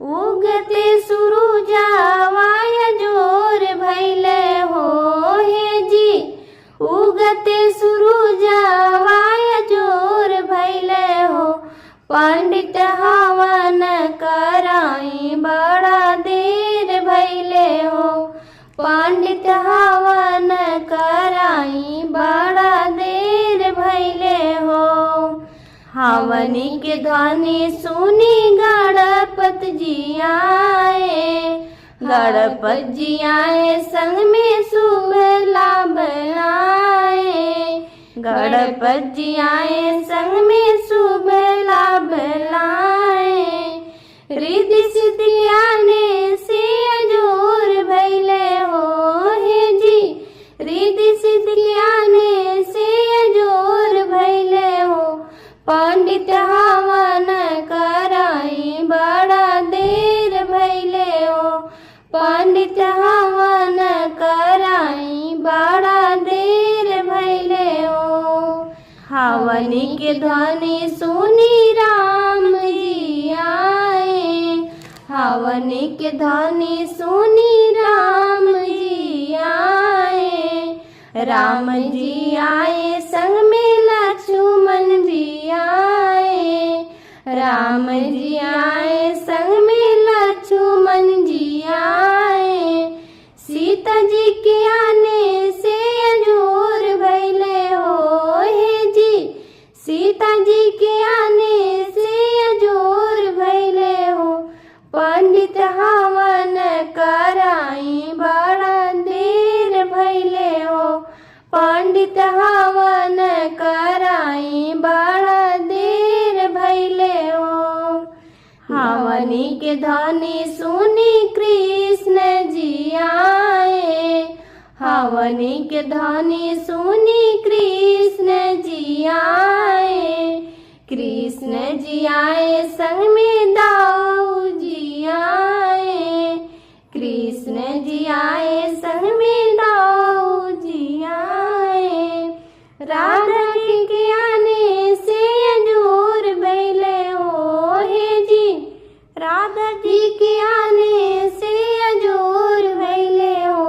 उगते सुरुजावाय जोर भैले हो हे जी। उगते सुरुजावाय जोर भैले हो। पंडित हवन कराई बड़ा देर भैले हो। पंडित हवन कराई बड़ा देर भैले हो। हवनी के ध्वनि सुनी गणपत जी आए। गणपत जी आए संग में शुभ लाभ लाए। गणपत जी आए संग में शुभ लाभ लाए। रिद्धि सिद्धि आने से अजोर भैले हो हे जी। रिद्धि सिद्धि आने से अजोर भैले हो। पंडित हवन कराई बड़ा देर भैले हो। पंडित हवन कराई बड़ा देर भैले हो। हवनी के ध्वनि सुनी राम जी आए। हवनी के ध्वनि सुनी राम जी आए। राम जी आए संग में लक्ष्मण जी आए। राम जी आए संग में लक्ष्मण जी आए। सीता जी के आने से अजोर भैले हो हे जी। सीता जी के आने से अजोर भैले हो। पंडित हवन कराई बड़ा देर भैले हो। पंडित हवन कराई बड़ा देर भैले हो। हवनी के ध्वनि सुनी कृष्ण जी आए। हवनी के ध्वनि सुनी कृष्ण जी आए। कृष्ण जी आए संग में दाऊ जी आए। कृष्ण जी आए संग में दाऊ जी आए। राधा के आने से अजोर भैले हो हे जी। राधा जी के आने से अजोर भैले हो।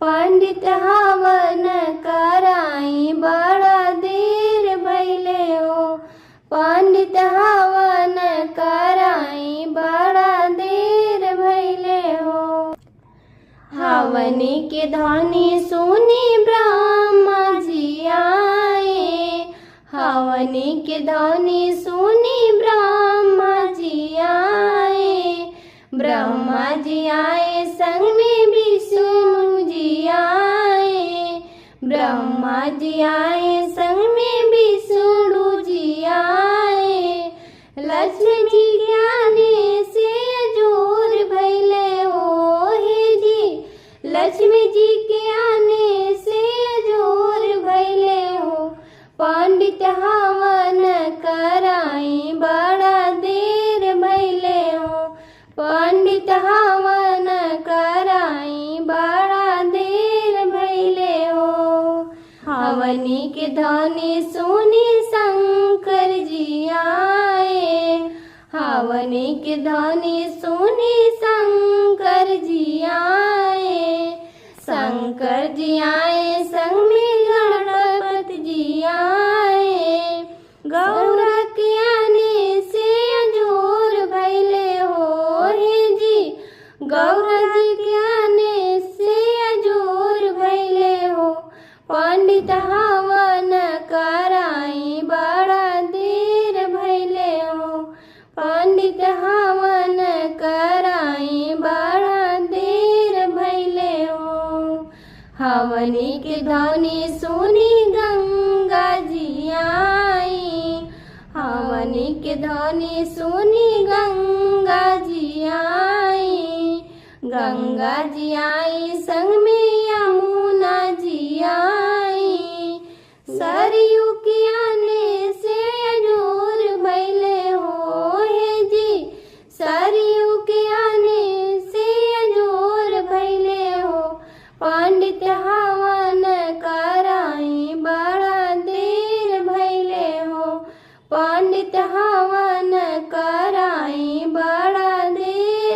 पंडित हवन कराई बड़ा देर भैले हो। पंडित हवन कराई बड़ा देर भैले हो। हवनी के ध्वनि सुनी ब्रह्मा जी आए। हवनी के ध्वनि सुनी ब्रह्मा जी आए। ब्रह्मा जी आए संग में विष्णु जी आए। ब्रह्मा जी आए संग में विष्णु जी आए। लक्ष्मी जी के आने से अजोर भैले हो हे जी। लक्ष्मी जी के आने से अजोर भैले हो। पंडित हवन कराई बड़ा देर भैले हो। पंडित हवन कराई बड़ा देर भैले हो। हवनी के ध्वनि सुनी शंकर जी आए। हवनी के ध्वनि सुनी शंकर जी आए। शंकर जी आए संग में गणपत जी आए। गौरा के आने से अजोर भैले हो हे जी। गौरा जी के आने से अजोर भैले हो। पंडित हवन कराई बड़ा देर भैले हो। पंडित हवन कराई बड़ा देर भैले हो। हवनी के ध्वनि सुनी गंगा जी आई। हवनी के ध्वनि सुनी गंगा जी आई। गंगा जी आई संग में यमुना जी आई। सरयू के आने से अजोर भैले हो हे जी। सरयू के आने से अजोर भैले हो। पंडित हवन कराई बड़ा देर भैले हो। पंडित हवन कराई बड़ा देर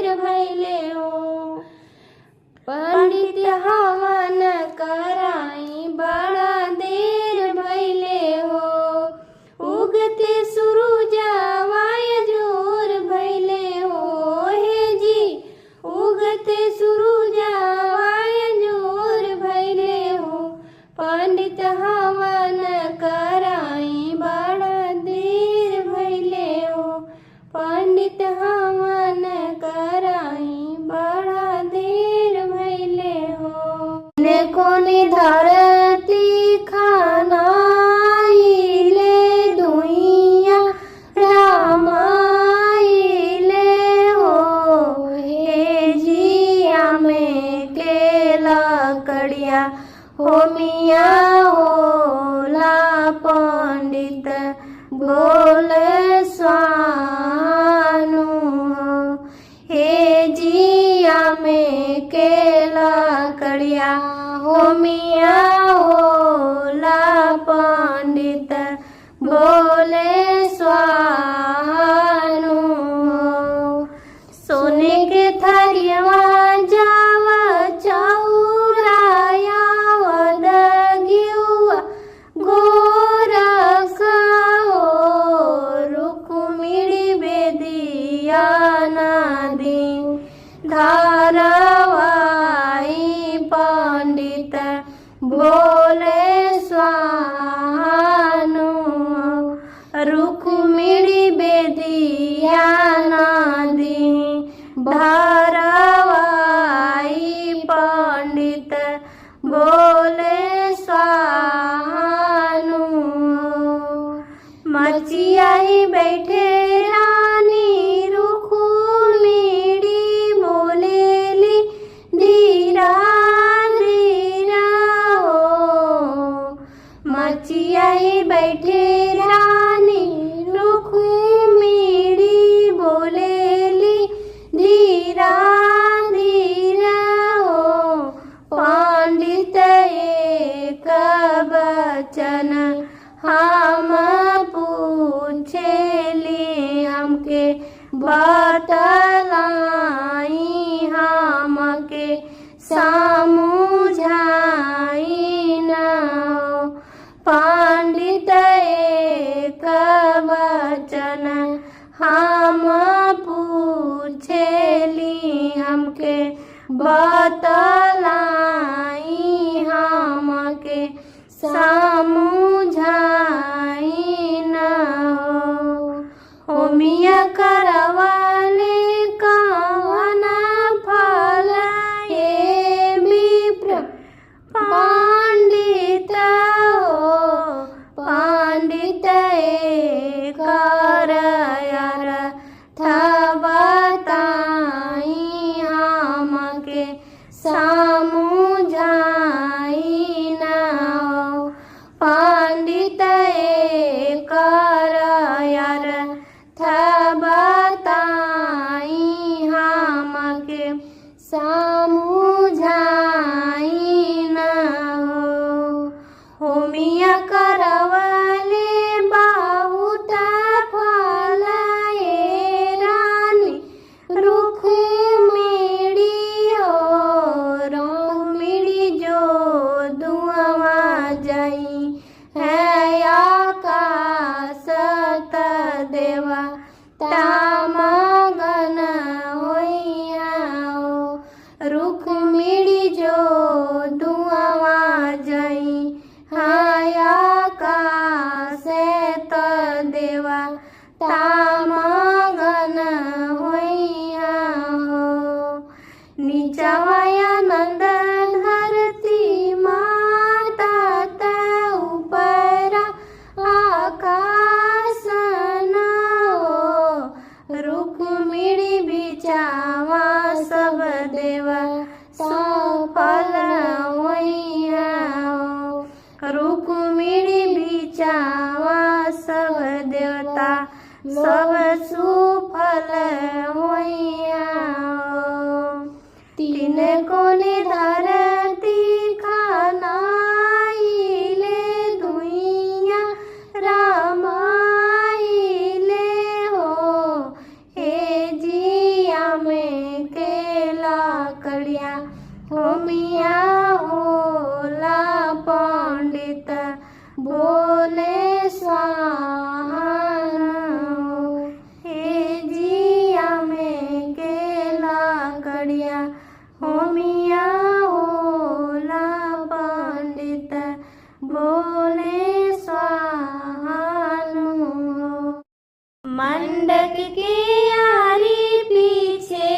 होमिया होला पंडित बोले स्वानु हे जिया में केला कड़िया होमिया होला पंडित बोले स्वानु सोने के थरिया जावा चौराया वदगिवा गोरखा रुक्मिणी बेदिया नदी धारावाई पंडित बोले स्वानु रुक्मिणी बेदिया नदी धारावाई पंडित बोले स्वानु मचियाई बैठे रानी रुक्मिणी बोलेली धीरा धीरा हो मचियाई बैठे रानी रुक्मिणी बोलेली धीरा धीरा हो पंडित एक बचन हम पूछेली हमके बतलाई हमके समझाई न हो पंडित एक वचन हम पूछेली हमके बतलाई हमके समझाई न हो होमिया करवाले कवन फल हे विप्र पंडित हो पंडित कर यार बताई हमके समझाई न हो पंडित कर यार बताई हमके समझाई न हो होमिया करवाले बहुत फल हे रानी रुक्मिणी हो रुक्मिणी जो दुआवा जाई है आकाश देवा तामगन होइया हो रुक्मिणी जो दुआवा जाई है आकाश देवा तामगन होइया हो नीचवाया नंद धरती माता ता ऊपर आकाश न हो रुक्मिणी बिचावा सब देवा सफल होइया हो रुक्मिणी बिचावा सब देवता सब सुफल होइया हो तीन कोने धरती खानाइले दुइया रामाइले हो हे जिया में केला कड़िया होमिया होला पंडित बोले स्वानु हे जिया में केला कड़िया होमिया होला पंडित बोले स्वानु मंडक के यारी पीछे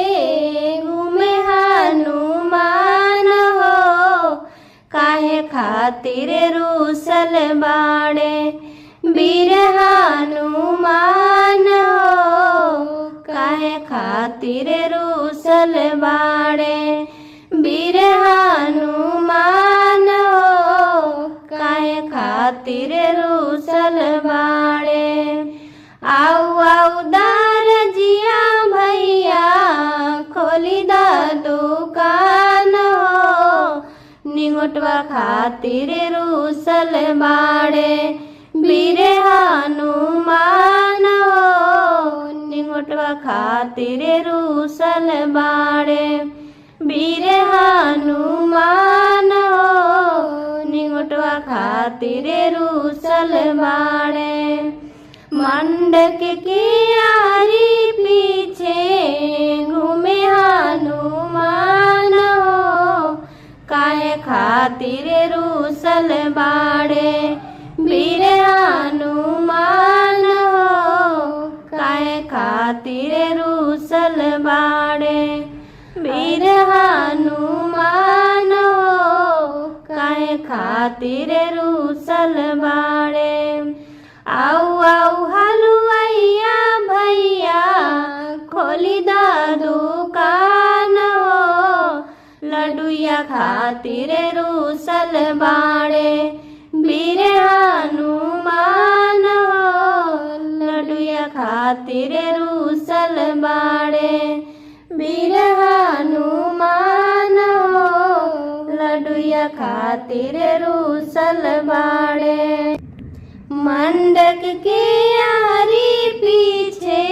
घूमे हनुमान हो काहे खातिर रूसल बाड़े वीर हनुमान हो काहे खातिर रूसल बाड़े वीर हनुमान हो काहे खातिर रूसल बाड़े। आऊ आऊ दारजिया भैया खोली दा दुकान हो, निगोटवा खातिर रूसल बाड़े। वीर हनुमान हो, निगोटवा खातिर रूसल बाड़े। वीर हनुमान हो, निगोटवा खातिर रूसल बाड़े। मंडक की आरी पीछे घूमे हनुमान हो, काहे खातिर रूसल बाड़े। वीर हनुमान हो, काहे खातिर रूसल बाड़े। वीर हनुमान हो, काहे खातिर रूसल बाड़े। आऊ आऊ हलुआइया भैया खोली दा दुकान हो, लड्डूया खातिर रूसल बाड़े। वीर हनुमान हो, लड्डूया खातिर रूसल बाड़े। वीर हनुमान हो, लड्डूया खातिर रूसल बाड़े। मंडक के आरी पीछे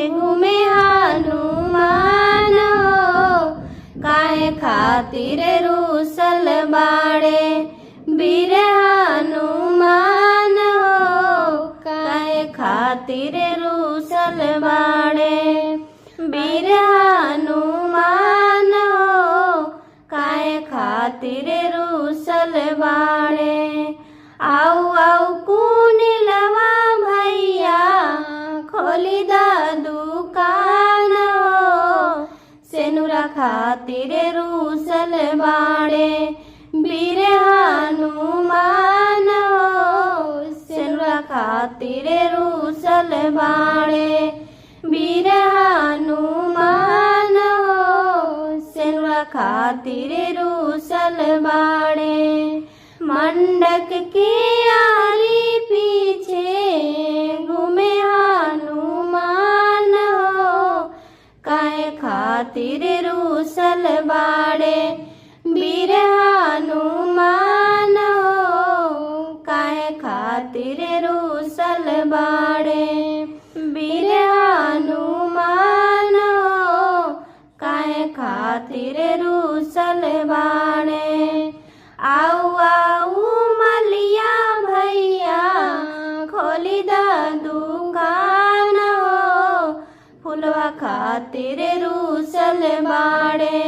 घूमे हनुमान हो, काहे खातिर रूसल बाड़े। वीर हनुमान हो, काहे खातिर रूसल बाड़े। वीर हनुमान हो, काहे खातिर रूसल बाड़े। आऊ आऊ कुनिलवा भैया खोली दा दुकान हो, सेनुरा खातिर रूसल बाड़े। वीर हनुमान हो, सेनुरा खातिर रूसल बाड़े। वीर हनुमान हो, सेनुरा खातिर रूसल बाड़े। मंडक की आरी पीछे घूमे हनुमान हो, काहे खातिर रूसल बाड़े। वीर हनुमान हो, काहे खातिर रूसल बाड़े। वीर हनुमान हो, काहे खातिर रूसल बाड़े। आऊ आऊ मलिया भैया खोली दा दुकान हो, फुलवा खातिर रूसल बाड़े।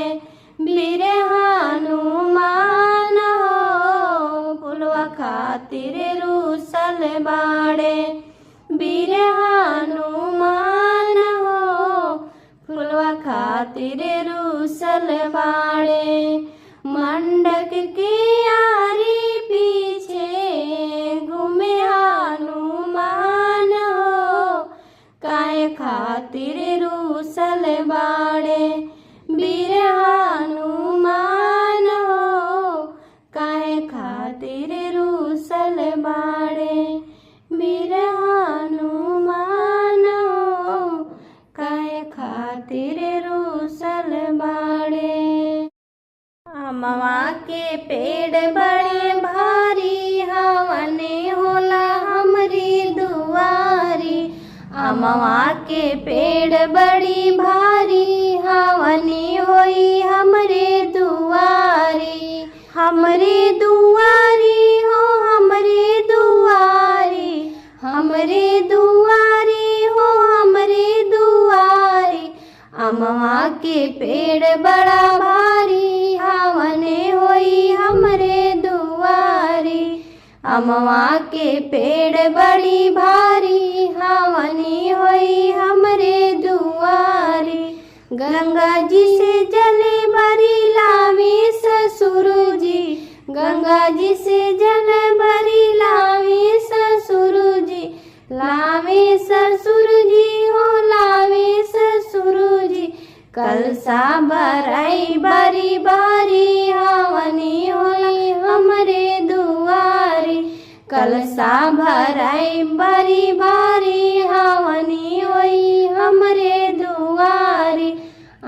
वीर हनुमान हो, फुलवा खातिर रूसल बाड़े। वीर हनुमान हो, फुलवा खातिर रूसल बाड़े। मंडक की आरी पीछे घूमे हनुमान हो, काहे खातिर रूसल बाड़े। वीर हनुमान हो, काहे खातिर रूसल बाड़े। वीर हनुमान हो, काहे खातिर रूसल बाड़े। अमवा के पेड़ बड़े भारी हवने होला हमरी दुआरी। अमवा के पेड़ बड़ी भारी हवने होई हमरे दुआरी। हमरे दुआरी हो हमरे दुआरी, हमरे दुआरी हो हमरे दुआरी। अमवा के पेड़ बड़ा भारी हवने होई हमरे दुआरी। अमवा के पेड़ बड़ी भारी हवनी होई हमरे दुआरी। गंगा जी से जले भरी लावी ससुर जी, गंगा जी से जल भरी लावी ससुर जी। लावे ससुर जी हो लावे ससुर जी, कलसा भराई बारी बारी हवनी होई हमरे दुआरी। कलसा भराई बड़ी भारी हवनी होई हमरे दुआरी।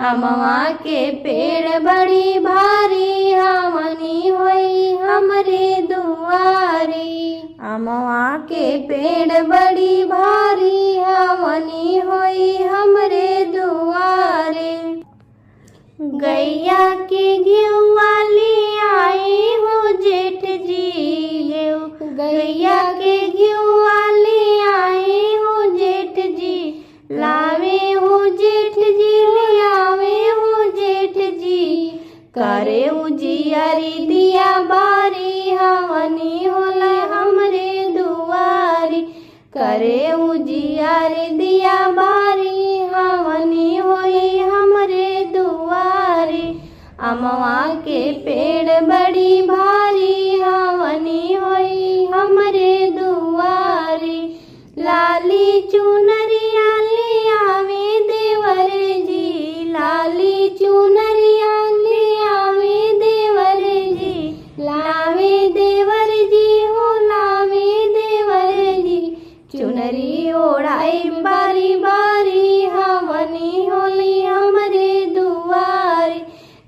अमवा के पेड़ बड़ी भारी हवनी होई हमरे दुआरी। अमवा के पेड़ बड़ी भारी हवनी होई हमरे दुआरे। गैया के घिउवा ले आए हो जेठ जी, गैया के घिउवा ले आए हो जेठ जी, लावे हो जेठ जी, ले आवे हो जेठ जी। करे उजियारी दिया बारी हवनी होला हमरे दुआरी। करे उजियारी दिया बारी हवनी होई हमरे दुआरी। अमवा के पेड़ बड़ी भारी हवनी होई हमरे दुआरी। लाली चुनरिया ले आवे देवर जी, लाली चुनरिया ले आवे देवर जी, लावे देवर जी हो लावे देवर जी। चुनरी ओढ़ाई बारी बारी हवनी होली हमरे दुआरी।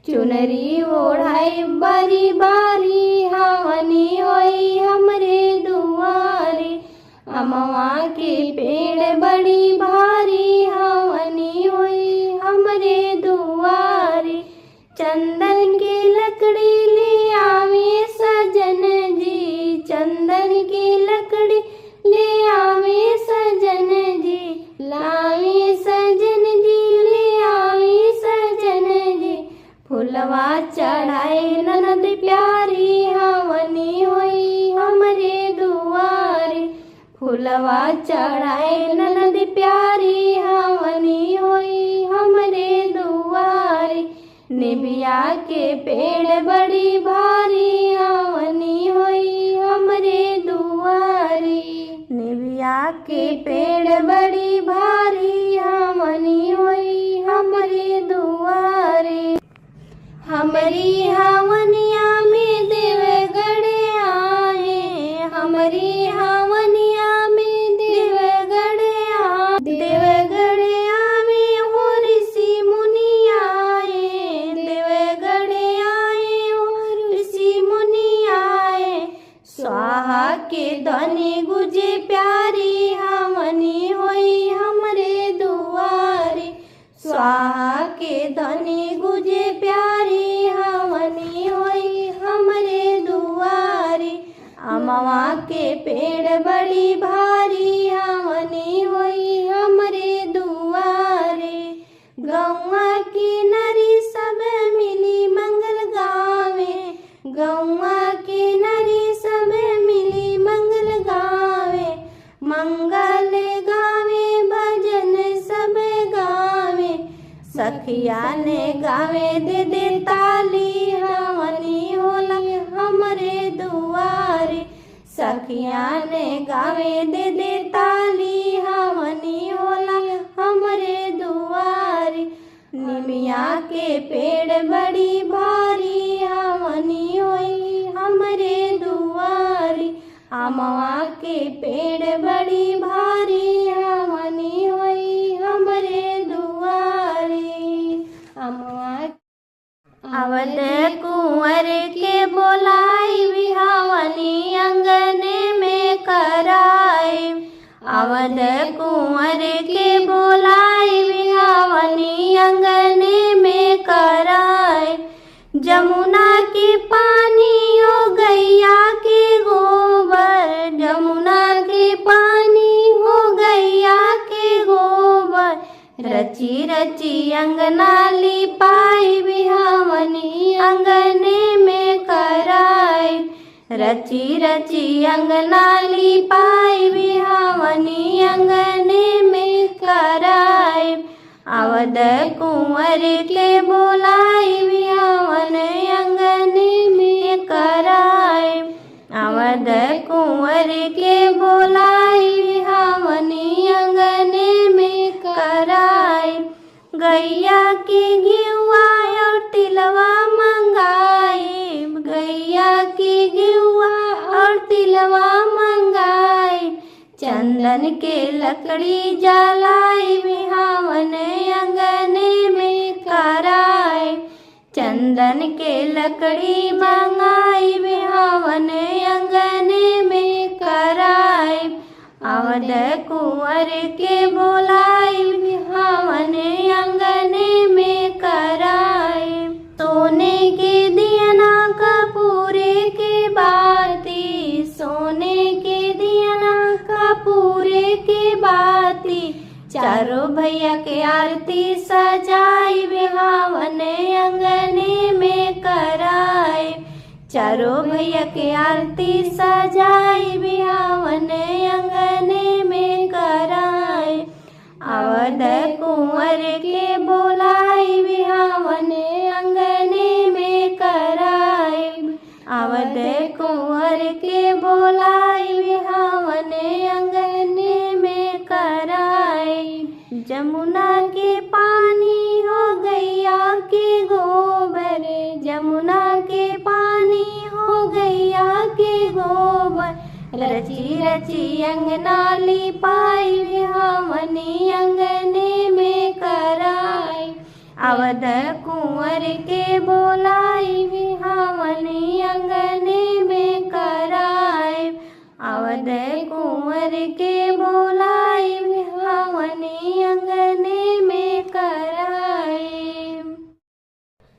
चुनरी ओढ़ाई बारी बारी हवनी होई हमरे दुआरी। अमवा के पेड़ बड़ी भारी हवनी होई हमरे दुआरी। चंदन की लकड़ी ले आवे सजन जी, चंदन की लकड़ी ले आवे सजन जी, लावे सजन जी, ले आवे सजन जी। फुलवा चढ़ाए ननद प्यारी हवनी होई हमरे दुआरी। फुलवा चढ़ाए ननद प्यारी हवनी होई हमरे दुआरी। निबिया के पेड़ बड़ी भारी हवनी होई हमरे दुआरी। निबिया के पेड़ बड़ी भारी हवनी होई हमरे दुआरी। हमरी हवनिया में देवगढ़ आए, हमरी हवनिया में देवगढ़ आए। देवगढ़ आवे हो ऋषि मुनि आए, देवगढ़ आए हो ऋषि मुनि आए। स्वाहा के ध्वनि गुजे प्यारी हवनी होई हमरे दुआरी। स्वाहा के ध्वनि गुजे प्यारी हवनी होई हमरे दुआरी। अमवा के पेड़ बड़ी भारी हवनी होई हमरे दुआरी। गौवा की नरी सब मिली मंगल गावे, गौवा की नरी सब मिली मंगल गावे। मंगल गावे भजन सब गावे, सखिया ने गावे दे दे ताली हवनी होला हमरे दुआरी। सखिया ने गावे दे दे ताली हवनी होला हमरे दुआरी। निमिया के पेड़ बड़ी भारी हवनी होई हमरे दुआरी। अमवा के पेड़ बड़ी भारी हवनी होई हमरे दुआरी। अमवा अवध कुंवर के बोलाई बिहावनी अंगने में कराए। अवध कुंवर के बोलाई बिहावनी अंगने में कराए। जमुना के पानी ओ गैया के गोबर, जमुना के पानी हो गैया के गोबर। रची रची अंगना लिपाई बिहावनी अंगने में कराए। रची रची अंगना लिपाई बिहावनी अंगने में कराए। अवध कुंवर के बोलाई बिहावन अंगने में कराए। अवध कुंवर के बोलाई बिहावनी अंगने में कराए। गैया गैया के घिउआ और तिलवा मंगाई, गैया के घिउआ और तिलवा मंगाई, चंदन के लकड़ी जलाई बिहावन अंगने में कराए, चंदन के लकड़ी मंगाई बिहावन अंगने में कराए, अवध कुंवर के बोलाई बिहावन अंगने में कराए, सोने के दियना कपूरे के बाती, सोने के दियना कपूरे के बाती, चारों भैया के आरती सजाई बिहावन अंगने में कराए, चारों भैया के आरती सजाई बिहावन अंगने में कराए, अवध कुंवर के बोलाई बिहावन अंगने में कराए, अवध कुंवर के बोलाई बिहावन अंगने में कराए, जमुना के पानी हो गैया के गोबर, जमुना के पानी हो गैया के गोबर, रची रची अंगना लिपाई बिहावनी अंगने में कराई, अवध कुंवर के बोलाई बिहावनी अंगने में कराए, अवध कुंवर के बोलाई बिहावनी अंगने में कराए,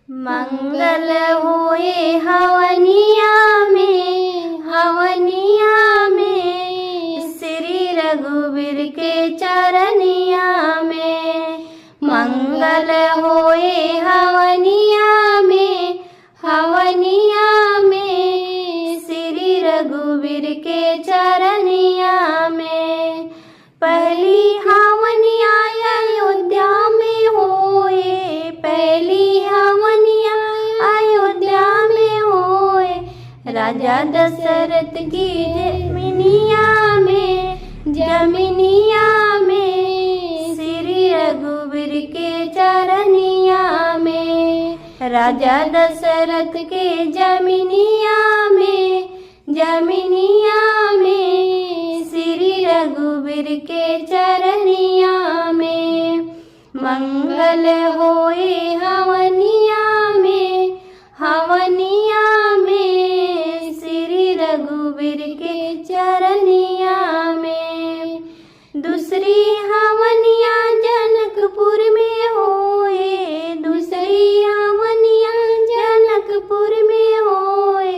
मंगल होए हवनिया में, हवनिया में, श्री रघुवीर के चरनिया में, मंगल होए हवनिया में, हवनिया में, श्री रघुवीर के चरनिया में, पहली हवनिया अयोध्या में होए, पहली हवनिया अयोध्या में होए, राजा दशरथ की जमीनिया में, जमीनिया में, श्री रघुवीर के चरनिया में, राजा दशरथ के जमीनिया में, जमीनिया में, श्री रघुवीर के चरनिया में, मंगल होए हवनिया में, हवनिया में, श्री रघुवीर के चरनिया में, दूसरी हवनिया जनकपुर में होए, दूसरी हवनिया जनकपुर में होए,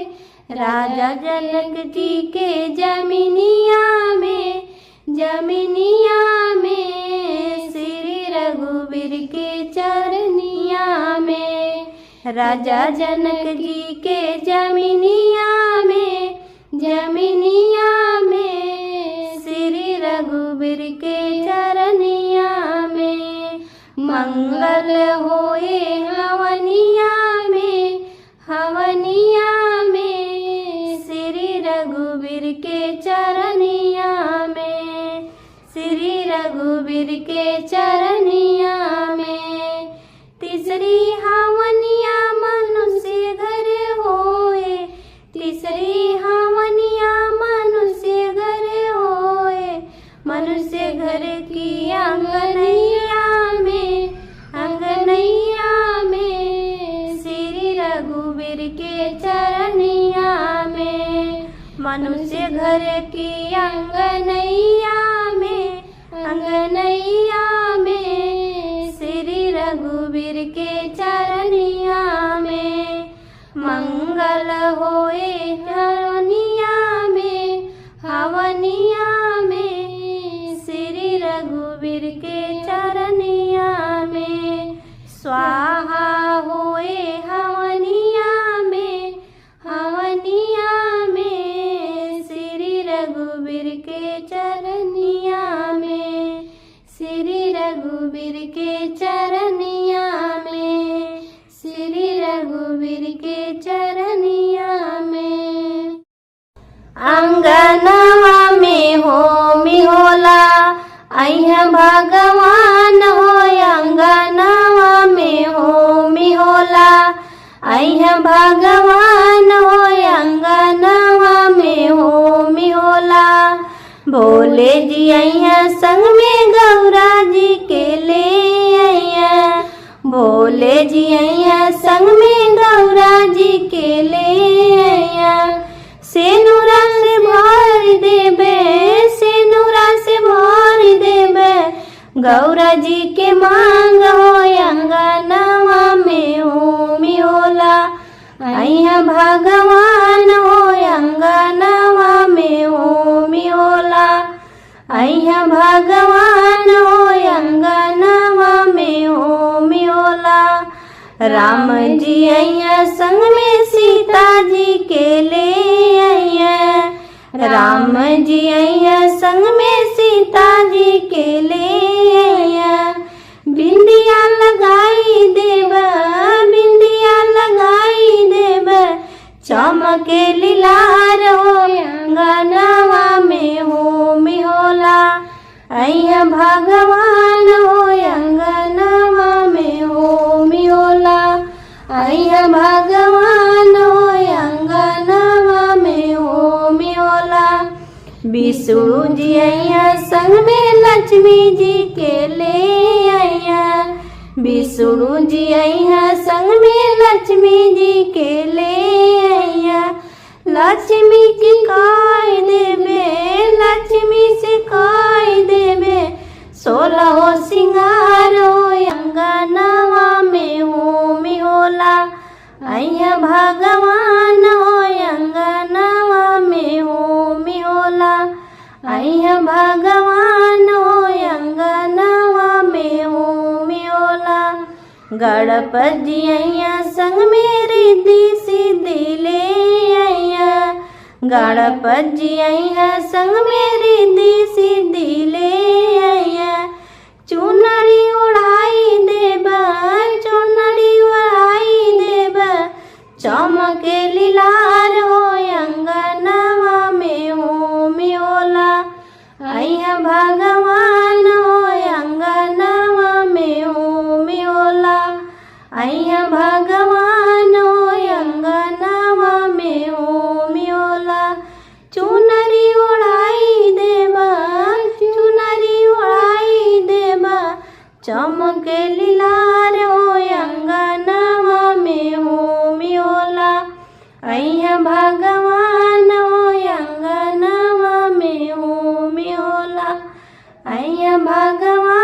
राजा जनक जी के जमीनिया में, जमीनिया में, श्री रघुवीर के चरनिया में, राजा जनक जी के जमीनिया में, जमीनिया में, श्री रघुवीर के चरनिया में, मंगल होए हवनिया में, हवनिया में, श्री रघुवीर के चरनिया में, श्री रघुवीर के चरनिया में, तीसरी हवनिया मनुष्य घर होए, तीसरी हवनिया मनुष्य घर होए, मनुष्य घर की अंगनैया में, अंगनैया में, श्री रघुवीर के चरनिया में, मनुष्य घर की अंगनैया में, अंगनैया में, श्री रघुवीर के चरनिया में, मंगल होए हवनिया में, हवनिया में, श्री रघुवीर के चरनिया में, स्वाहा होए हवनिया में, हवनिया में, श्री रघुवीर के चरनिया में, श्री रघुवीर के चरनिया में, श्री रघुवीर के चरनिया में, अंगनवा में होमी होला अइह भगवान हो, अंगनवा संग में गौरा जी के ले अइया। भोले जी अइया संग में गौरा जी के ले अइया। सेनुरा से भर देबे, सेनुरा से भर देबे, गौरा जी के मांग हो अंगनवा में होमी होला। अइया भगवान हो अंगनवा में होमी होला। अइया भगवान हो अंगनवा में होमी होला। राम जी अइया संग में सीता जी के ले अइया। राम जी अइया संग में सीता जी के ले अइया। बिंदिया लगाई देब, बिंदिया लगाई देब, चमके लीलार हो अंगनवा में होमी होला। अइया भगवान हो अंगनवा में होमी होला। अइया भगवान हो अंगनवा में होमी होला। विष्णु जी अइया संग में लक्ष्मी जी के ले अइया। विष्णु जी अइया संग में लक्ष्मी जी के ले अइया। लक्ष्मी की काय देबे, लक्ष्मी से काय देबे, 16 सिंगार हो अंगनवा में होमी होला। अइया भगवान हो अंगनवा में होमी होला। अइया भगवान हो अंगनवा में होमी होला। गणपति जी अइया संग में रिद्धि सिद्धि ले अइया। गणपति जी अइया संग में रिद्धि सिद्धि ले अइया। चुनरी उड़ाई देब, चुनरी उड़ाई देब, चमके लीलार हो अंगनवा में होमी होला। अइया भगवान हो अंगनवा में होमी होला। अइया भगवान हो अंगनवा में होमी होला। चुनरी उड़ाई देब, चुनरी उड़ाई देब, चमके लीलार हो अंगनवा में होमी होला। अइया भगवान हो अंगनवा में होमी होला। अइया भगवान